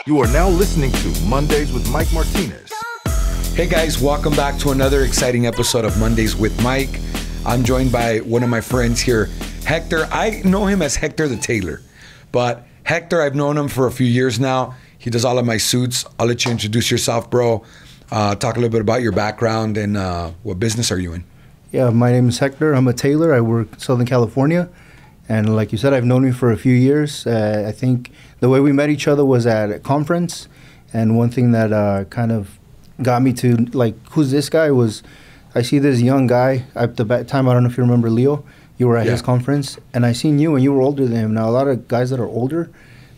You are now listening to Mondays with Mike Martinez. Hey guys, welcome back to another exciting episode of Mondays with Mike. I'm joined by one of my friends here, Hector. I know him as Hector the Tailor, but Hector, I've known him for a few years now. He does all of my suits. I'll let you introduce yourself, bro. Talk a little bit about your background and what business are you in? Yeah, my name is Hector. I'm a tailor. I work in Southern California. And like you said, I've known you for a few years. I think the way we met each other was at a conference. And one thing that kind of got me to, like, who's this guy was, I see this young guy. At the time, I don't know if you remember Leo. You were at his conference. And I seen you, and you were older than him. Now, a lot of guys that are older,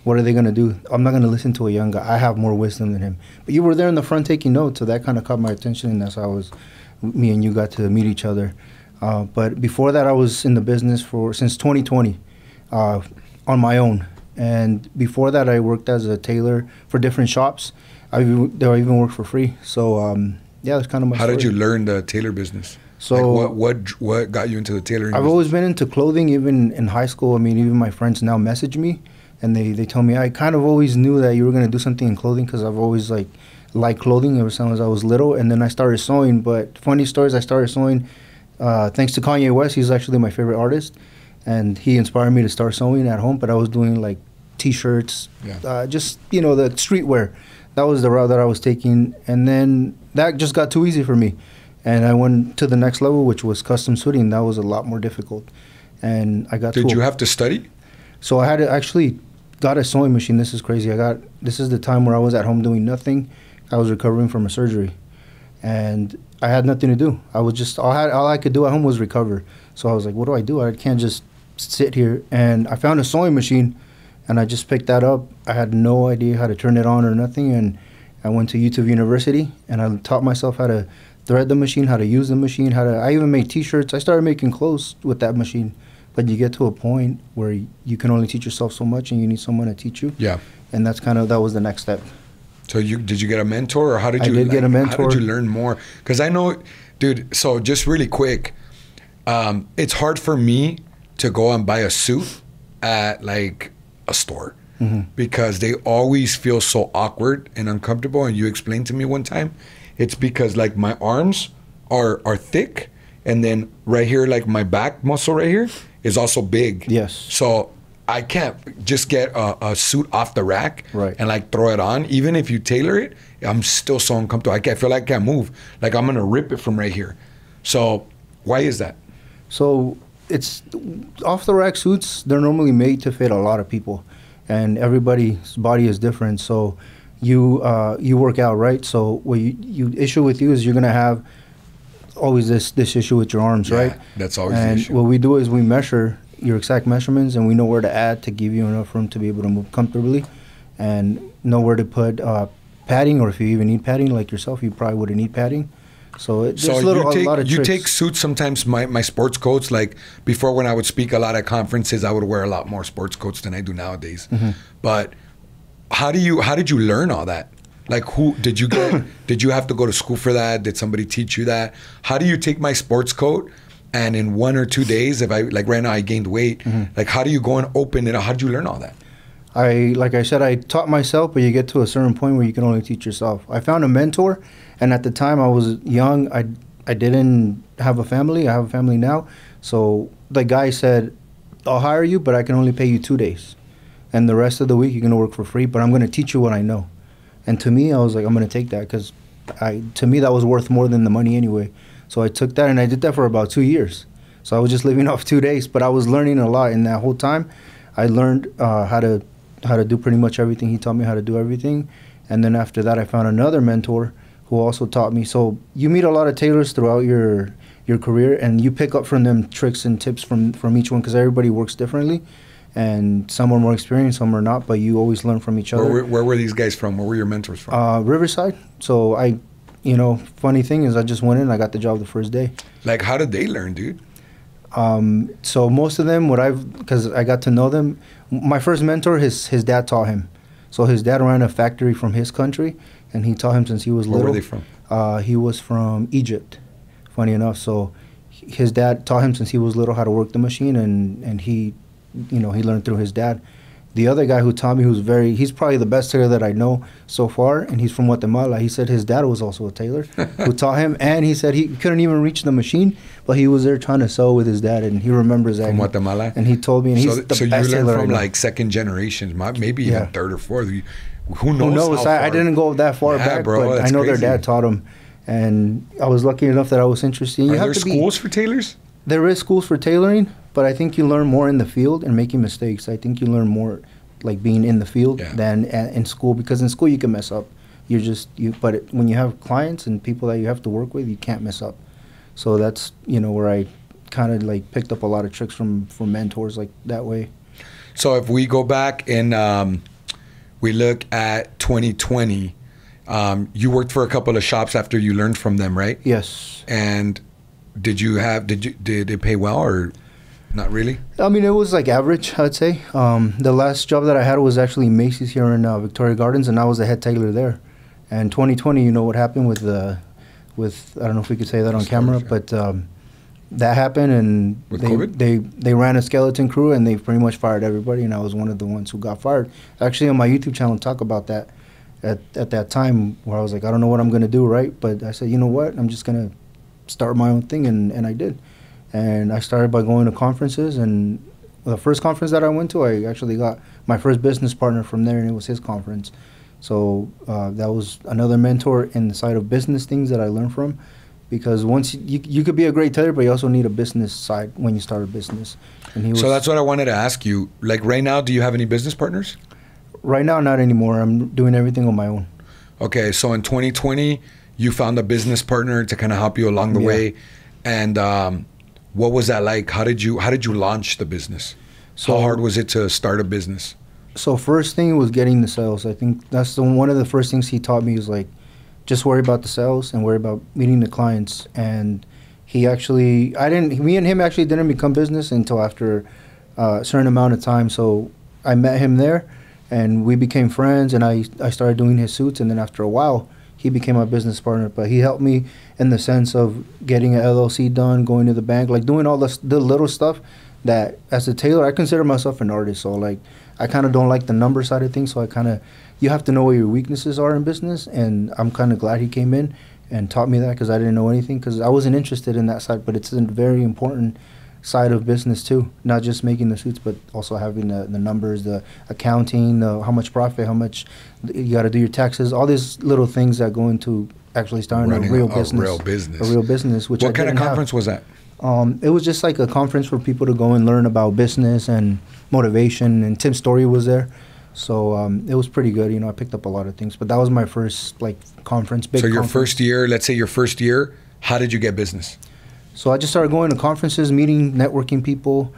what are they going to do? I'm not going to listen to a young guy. I have more wisdom than him. But you were there in the front taking notes, so that kind of caught my attention, and that's how me and you got to meet each other. But before that, I was in the business since 2020 on my own. And before that, I worked as a tailor for different shops. I even worked for free. So, yeah, that's kind of my story. How did you learn the tailor business? So like what got you into the tailoring I've business? always been into clothing, even in high school. I mean, even my friends now message me, and they tell me, I kind of always knew that you were going to do something in clothing because I've always liked clothing ever since I was little. And then I started sewing. But funny stories, I started sewing thanks to Kanye West. He's actually my favorite artist, and he inspired me to start sewing at home. But I was doing like T-shirts, just the streetwear. That was the route that I was taking, and then that just got too easy for me, and I went to the next level, which was custom suiting. That was a lot more difficult, and I got. Did you have to study? So I had to actually got a sewing machine. This is crazy. This is the time where I was at home doing nothing. I was recovering from a surgery, and I had nothing to do. I was just all I could do at home was recover. So I was like, what do I do? I can't just sit here. And I found a sewing machine, and I just picked that up. I had no idea how to turn it on or nothing, and I went to YouTube University, and I taught myself how to thread the machine, how to use the machine, I even made T-shirts. I started making clothes with that machine. But you get to a point where you can only teach yourself so much, and you need someone to teach you. Yeah. And that was the next step. So did you get a mentor, or how did you? I did get a mentor. How did you learn more? Because I know, dude. So just really quick, it's hard for me to go and buy a suit at like a store because they always feel so awkward and uncomfortable. And you explained to me one time, it's because like my arms are thick, and then right here, like my back muscle right here is also big. Yes. So I can't just get a suit off the rack and like throw it on. Even if you tailor it, I'm still so uncomfortable. I feel like I can't move. Like I'm gonna rip it from right here. So why is that? So it's off the rack suits. They're normally made to fit a lot of people, and everybody's body is different. So you work out, right? So what you issue with you is you're gonna have always this issue with your arms, right? That's always the issue. And what we do is we measure your exact measurements, and we know where to add to give you enough room to be able to move comfortably, and know where to put padding, or if you even need padding, like yourself, you probably wouldn't need padding. So there's a lot of tricks. You take suits sometimes, my sports coats, like before when I would speak a lot at conferences, I would wear a lot more sports coats than I do nowadays. But how did you learn all that? Like who did you get? Did you have to go to school for that? Did somebody teach you that? How do you take my sports coat and in 1 or 2 days, if I like right now I gained weight, like how do you go and open it? How did you learn all that? Like I said, I taught myself, but you get to a certain point where you can only teach yourself. I found a mentor, and at the time I was young. I didn't have a family. I have a family now. So the guy said, I'll hire you, but I can only pay you 2 days. And the rest of the week you're going to work for free, but I'm going to teach you what I know. And to me, I was like, I'm going to take that because to me that was worth more than the money anyway. So I took that, and I did that for about 2 years. So I was just living off 2 days, but I was learning a lot in that whole time. I learned how to do pretty much everything. He taught me how to do everything. And then after that, I found another mentor who also taught me. So you meet a lot of tailors throughout your career, and you pick up from them tricks and tips from each one because everybody works differently. And some are more experienced, some are not, but you always learn from each other. Where were these guys from? Where were your mentors from? Riverside. So funny thing is I just went in, I got the job the first day. Like, how did they learn, dude? So most of them, because I got to know them, my first mentor, his dad taught him. So his dad ran a factory from his country, and he taught him since he was little. Where were they from? He was from Egypt, funny enough. So his dad taught him since he was little how to work the machine, and he learned through his dad. the other guy who taught me, he's probably the best tailor that I know so far, and he's from Guatemala. He said his dad was also a tailor who taught him, and he said he couldn't even reach the machine, but he was there trying to sew with his dad, and he remembers that. From Guatemala? And he told me, and he's the best tailor. So you learned from like second generations, maybe even third or fourth. Who knows? I didn't go that far back, bro, but I know crazy. Their dad taught him, and I was lucky enough that I was interested. Are there schools for tailors? There is schools for tailoring, but I think you learn more in the field and making mistakes. I think you learn more like being in the field than in school, because in school you can mess up. But when you have clients and people that you have to work with, you can't mess up. So that's where I kind of like picked up a lot of tricks from mentors like that way. So if we go back and we look at 2020, you worked for a couple of shops after you learned from them, right? Yes. And did it pay well or not really? I mean, it was like average, I'd say. The last job that I had was actually Macy's here in Victoria Gardens, and I was the head tailor there. And 2020, you know what happened with I don't know if we could say that on camera, but that happened, and they ran a skeleton crew, and they pretty much fired everybody, and I was one of the ones who got fired. Actually, on my YouTube channel, talk about that at that time, where I was like, I don't know what I'm going to do, right? But I said, you know what? I'm just going to start my own thing, and I did. And I started by going to conferences, and the first conference that I went to, I actually got my first business partner from there, and it was his conference. So that was another mentor in the side of business things that I learned from, because once you could be a great tailor, but you also need a business side when you start a business. And so that's what I wanted to ask you. Like right now, do you have any business partners? Right now, not anymore. I'm doing everything on my own. Okay, so in 2020, you found a business partner to kind of help you along the way, and what was that like? How did you launch the business? How hard was it to start a business? So first thing was getting the sales. I think that's one of the first things he taught me, is like, just worry about the sales and worry about meeting the clients. And me and him actually didn't become business until after a certain amount of time. So I met him there, and we became friends, and I started doing his suits, and then after a while, he became my business partner. But he helped me in the sense of getting an LLC done, going to the bank, like doing all the little stuff that, as a tailor, I consider myself an artist. So like, I kind of don't like the number side of things. So you have to know where your weaknesses are in business. And I'm kind of glad he came in and taught me that, because I didn't know anything, because I wasn't interested in that side. But it's a very important side of business too, not just making the suits, but also having the numbers, the accounting, how much profit, how much you got to do your taxes, all these little things that go into actually starting a real business. What kind of conference was that? It was just like a conference for people to go and learn about business and motivation, and Tim Story was there. So it was pretty good. I picked up a lot of things, but that was my first conference. So your first year, let's say your first year, how did you get business? So I just started going to conferences, meeting, networking people,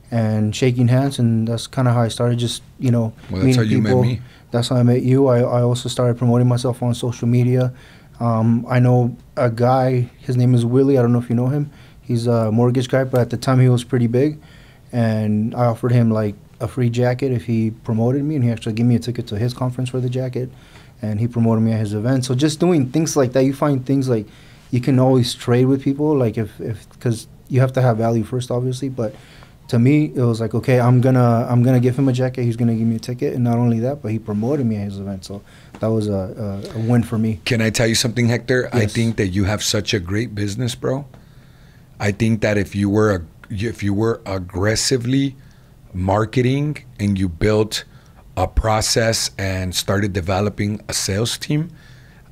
and shaking hands, and that's kind of how I started. Just well, that's meeting how you people. Met me. That's how I met you. I also started promoting myself on social media. I know a guy. His name is Willie. I don't know if you know him. He's a mortgage guy, but at the time he was pretty big, and I offered him like a free jacket if he promoted me, and he actually gave me a ticket to his conference for the jacket, and he promoted me at his event. So just doing things like that, you find things like you can always trade with people, like because you have to have value first, obviously. But to me, it was like, okay, I'm gonna give him a jacket. He's gonna give me a ticket, and not only that, but he promoted me at his event. So that was a win for me. Can I tell you something, Hector? Yes. I think that you have such a great business, bro. I think that if you were aggressively marketing and you built a process and started developing a sales team,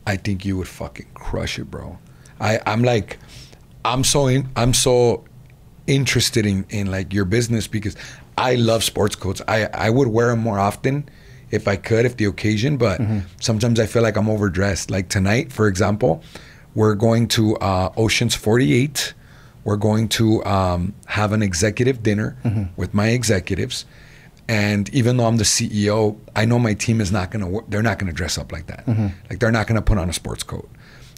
I think you would fucking crush it, bro. I'm so interested in like your business, because I love sports coats. I would wear them more often if I could, if the occasion, but sometimes I feel like I'm overdressed. Like tonight, for example, we're going to Ocean's 48. We're going to have an executive dinner with my executives. And even though I'm the CEO, I know my team is they're not gonna dress up like that. Like they're not gonna put on a sports coat.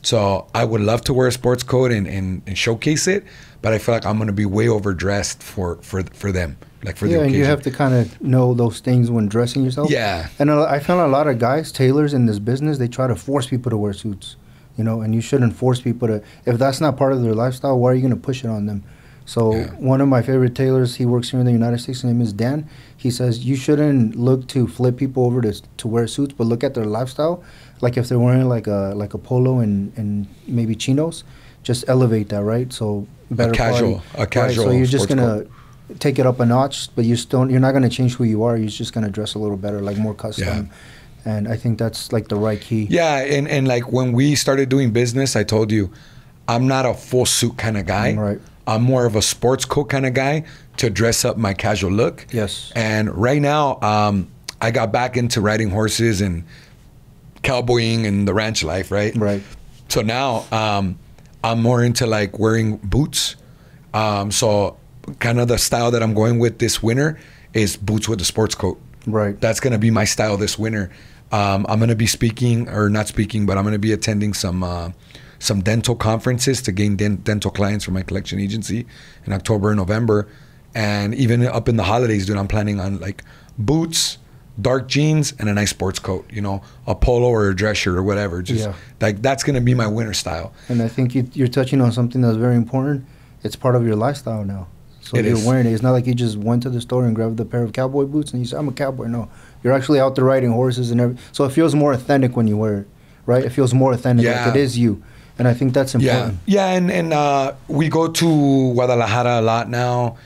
So I would love to wear a sports coat and showcase it, but I feel like I'm gonna be way overdressed for them, like for the occasion. And you have to kind of know those things when dressing yourself. Yeah. And I found a lot of guys, tailors in this business, they try to force people to wear suits. And you shouldn't force people to. If that's not part of their lifestyle, why are you going to push it on them? So Yeah. one of my favorite tailors, he works here in the United States. His name is Dan. He says you shouldn't look to flip people over to wear suits, but look at their lifestyle. Like if they're wearing like a polo and maybe chinos, just elevate that, right? So better casual Right? So you're just sports gonna coat. take it up a notch, but you're not gonna change who you are. You're just gonna dress a little better, like more custom. And I think that's like the right key. Yeah, and like when we started doing business, I told you, I'm not a full suit kind of guy. Right. I'm more of a sports coat kind of guy to dress up my casual look. Yes. And right now, I got back into riding horses and cowboying and the ranch life, right? Right. So now I'm more into like wearing boots. So kind of the style that I'm going with this winter is boots with a sports coat. Right. That's going to be my style this winter. I'm going to be speaking, or not speaking, but I'm going to be attending some dental conferences to gain dental clients for my collection agency in October and November. And even up in the holidays, dude, I'm planning on like boots, dark jeans, and a nice sports coat, you know, a polo or a dress shirt or whatever. Just like that's going to be my winter style. And I think you're touching on something that's very important. It's part of your lifestyle now. So you're wearing it. It's not like you just went to the store and grabbed a pair of cowboy boots and you said, I'm a cowboy. No, you're actually out there riding horses and everything. So it feels more authentic when you wear it, right? It feels more authentic. Like it is you. And I think that's important. Yeah, and we go to Guadalajara a lot now.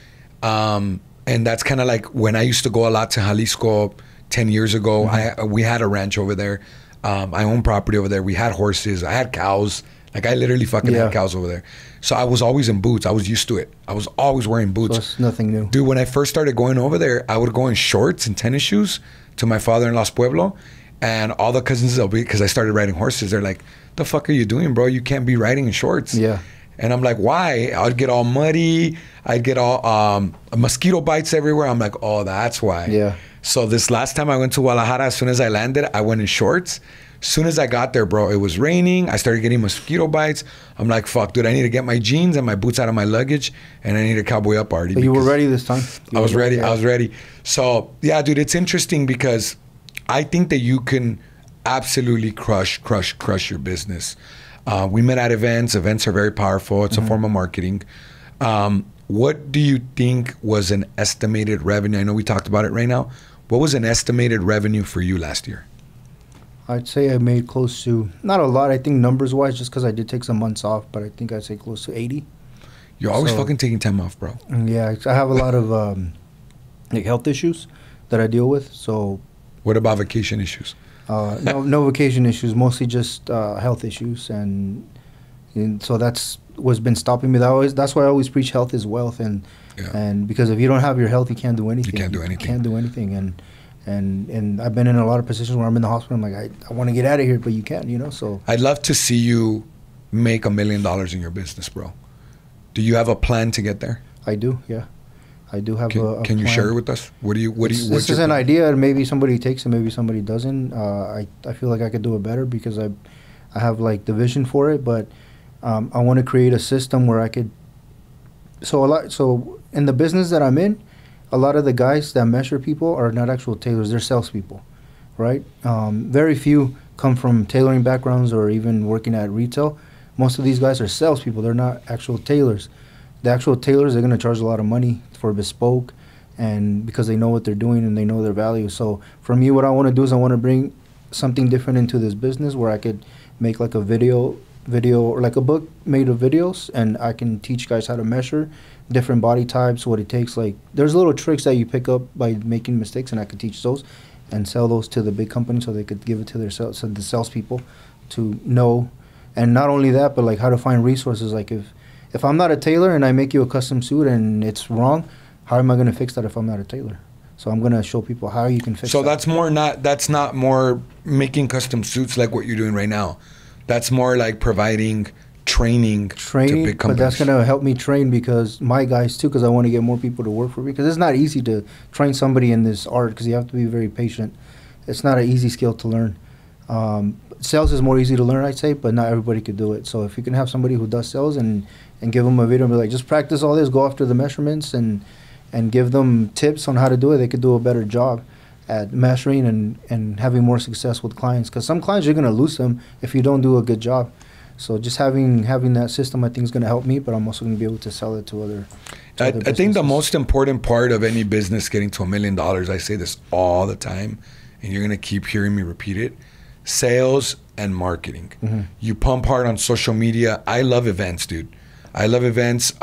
And that's kind of like when I used to go a lot to Jalisco 10 years ago. We had a ranch over there. I own property over there. We had horses. I had cows. Like I literally fucking had cows over there. So I was always in boots. I was used to it. I was always wearing boots. So it's nothing new. Dude, when I first started going over there, I would go in shorts and tennis shoes to my father-in-law's pueblo. And all the cousins, because I started riding horses, they're like, the fuck are you doing, bro? You can't be riding in shorts. Yeah. And I'm like, why? I'd get all muddy. I'd get all mosquito bites everywhere. I'm like, oh, that's why. Yeah. So this last time I went to Guadalajara, as soon as I landed, I went in shorts. As soon as I got there, bro, it was raining. I started getting mosquito bites. I'm like, fuck, dude, I need to get my jeans and my boots out of my luggage, and I need to cowboy up already. But you were ready this time? I was ready. I was ready. So, yeah, dude, it's interesting because I think that you can absolutely crush your business. We met at events. Events are very powerful. It's a form of marketing. What do you think was an estimated revenue? I know we talked about it right now. What was an estimated revenue for you last year? I'd say I made close to, not a lot, I think numbers-wise, just because I did take some months off, but I think I'd say close to 80. You're always fucking taking time off, bro. Yeah, I have a lot of like health issues that I deal with, so... What about vacation issues? No vacation issues, mostly just health issues, and so that's what's been stopping me. That's why I always preach health is wealth, and because if you don't have your health, you can't do anything. You can't do anything. You can't do anything, and I've been in a lot of positions where I'm in the hospital. I'm like, I want to get out of here, but you can't, you know. So I'd love to see you make $1 million in your business, bro. Do you have a plan to get there? I do, yeah. I do have a Can you plan. share it with us? This is an idea, and maybe somebody takes it, maybe somebody doesn't. I feel like I could do it better because I have like the vision for it, but I want to create a system where I could. So in the business that I'm in, a lot of the guys that measure people are not actual tailors; they're salespeople, right? Very few come from tailoring backgrounds or even working at retail. Most of these guys are salespeople; they're not actual tailors. The actual tailors, they're going to charge a lot of money for bespoke, and because they know what they're doing and they know their value. So for me, what I want to do is I want to bring something different into this business where I could make like a video or like a book made of videos, and I can teach guys how to measure different body types, what it takes. Like there's little tricks that you pick up by making mistakes, and I could teach those and sell those to the big companies so they could give it to the salespeople to know. And not only that, but like how to find resources. Like if I'm not a tailor and I make you a custom suit and it's wrong, how am I going to fix that if I'm not a tailor? So I'm going to show people how you can fix that. So that's not more making custom suits like what you're doing right now. That's more like providing training to big companies. But that's going to help me train because my guys too, because I want to get more people to work for me, because it's not easy to train somebody in this art because you have to be very patient. It's not an easy skill to learn. Sales is more easy to learn, I'd say, but not everybody could do it. So if you can have somebody who does sales and give them a video and be like, just practice all this, go after the measurements and give them tips on how to do it, they could do a better job at measuring and having more success with clients. Because some clients, you're going to lose them if you don't do a good job. So just having that system, I think, is going to help me, but I'm also going to be able to sell it to other I think the most important part of any business getting to $1 million, I say this all the time, and you're going to keep hearing me repeat it, sales and marketing. You pump hard on social media. I love events, dude. I love events,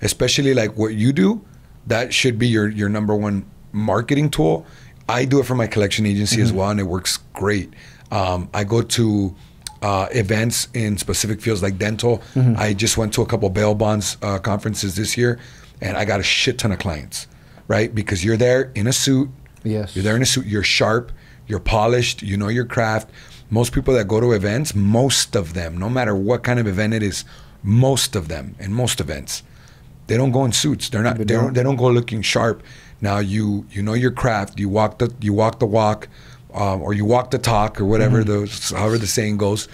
especially like what you do. That should be your number one marketing tool. I do it for my collection agency as well, and it works great. I go to events in specific fields like dental. I just went to a couple bail bonds conferences this year, and I got a shit ton of clients, right? Because you're there in a suit. Yes. You're there in a suit. You're sharp. You're polished. You know your craft. Most people that go to events, most of them, no matter what kind of event it is, most of them in most events, they don't go in suits. They're not. They don't go looking sharp. Now you know your craft. You walk the walk, or you walk the talk, or whatever however the saying goes.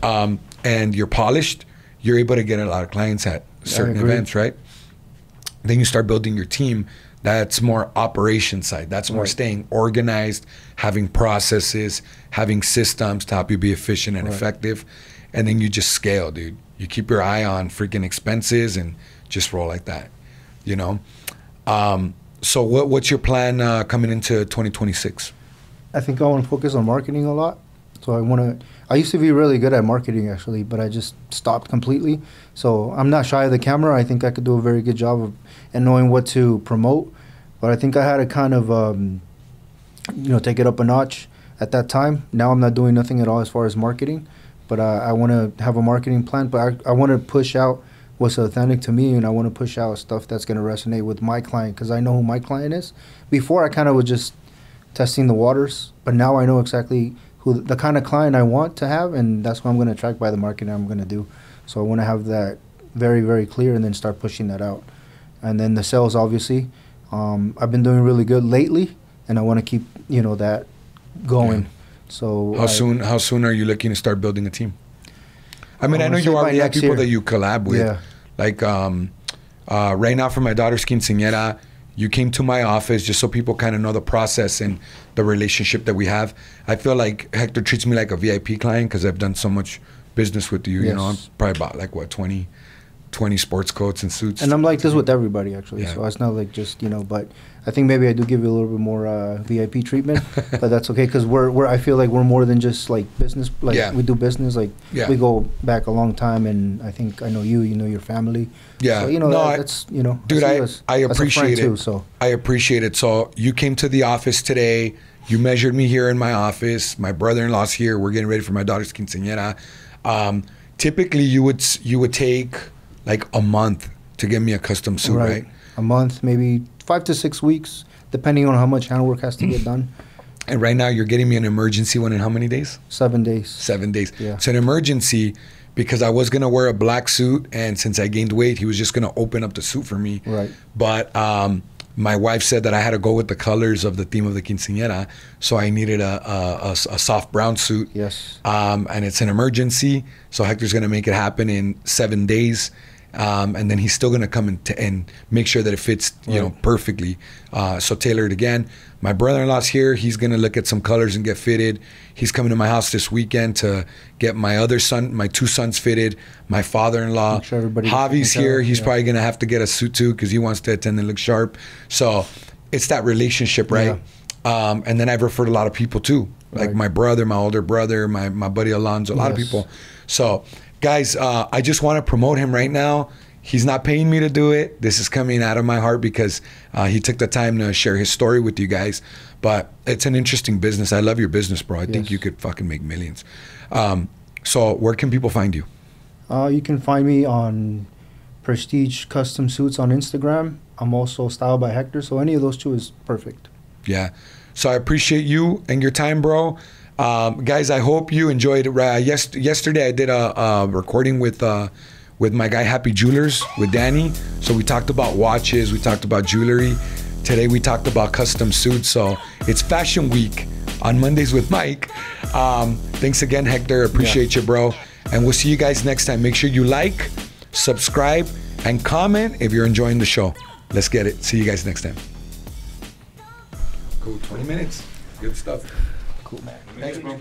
And you're polished. You're able to get a lot of clients at certain events, right? Then you start building your team. That's more operation side. That's more staying organized, having processes, having systems to help you be efficient and effective. And then you just scale, dude. You keep your eye on freaking expenses and just roll like that, you know? So what's your plan coming into 2026? I think I want to focus on marketing a lot. So I used to be really good at marketing actually, but I just stopped completely. So I'm not shy of the camera. I think I could do a very good job of and knowing what to promote. But I think I had to kind of, take it up a notch at that time. Now I'm not doing nothing at all as far as marketing, but I want to have a marketing plan. But I want to push out what's authentic to me, and I want to push out stuff that's going to resonate with my client because I know who my client is. Before I kind of was just testing the waters, but now I know exactly who the kind of client I want to have, and that's what I'm going to attract by the marketing I'm going to do. So I want to have that very, very clear and then start pushing that out. And then the sales, obviously, I've been doing really good lately, and I want to keep that going. Yeah. So how soon are you looking to start building a team? I mean, I know you already have people that you collab with. Yeah. Like right now for my daughter's quinceañera, you came to my office just so people kind of know the process and the relationship that we have. I feel like Hector treats me like a VIP client because I've done so much business with you. Yes. You know, I'm probably about like what 20 sports coats and suits. And I'm like this with everybody actually. Yeah. So it's not like just but I think maybe I do give you a little bit more VIP treatment, but that's okay because I feel like we're more than just like business. Like we do business. Like we go back a long time, and I think I know you. You know your family. Yeah. So, that's Dude, I appreciate it. Too, so I appreciate it. So you came to the office today. You measured me here in my office. My brother-in-law's here. We're getting ready for my daughter's quinceañera. Typically, you would take like a month to get me a custom suit, right? A month, maybe 5 to 6 weeks, depending on how much handwork has to get done. And right now you're getting me an emergency one in how many days? 7 days. 7 days. Yeah. It's an emergency because I was going to wear a black suit, and since I gained weight, he was just going to open up the suit for me. Right. But my wife said that I had to go with the colors of the theme of the quinceañera, so I needed a soft brown suit. Yes. And it's an emergency, so Hector's going to make it happen in 7 days. And then he's still going to come and make sure that it fits, perfectly. So tailor it again. My brother-in-law's here. He's going to look at some colors and get fitted. He's coming to my house this weekend to get my two sons fitted. My father-in-law, sure Javi's here. He's probably going to have to get a suit too because he wants to attend and look sharp. So it's that relationship, right? Yeah. And then I've referred a lot of people too, like my brother, my older brother, my buddy Alonzo, a lot of people. So guys, I just want to promote him right now. He's not paying me to do it. This is coming out of my heart because he took the time to share his story with you guys. But it's an interesting business. I love your business, bro. I think you could fucking make millions. So where can people find you? You can find me on Prestige Custom Suits on Instagram. I'm also Styled by Hector. So any of those two is perfect. Yeah. So I appreciate you and your time, bro. Guys, I hope you enjoyed it. Yesterday I did a recording with my guy Happy Jewelers with Danny. So we talked about watches, we talked about jewelry. Today we talked about custom suits. So it's Fashion Week on Mondays with Mike. Thanks again, Hector. Appreciate you, bro. And we'll see you guys next time. Make sure you like, subscribe, and comment if you're enjoying the show. Let's get it. See you guys next time. Cool. 20 minutes. Good stuff. Cool, man. Thanks, bro.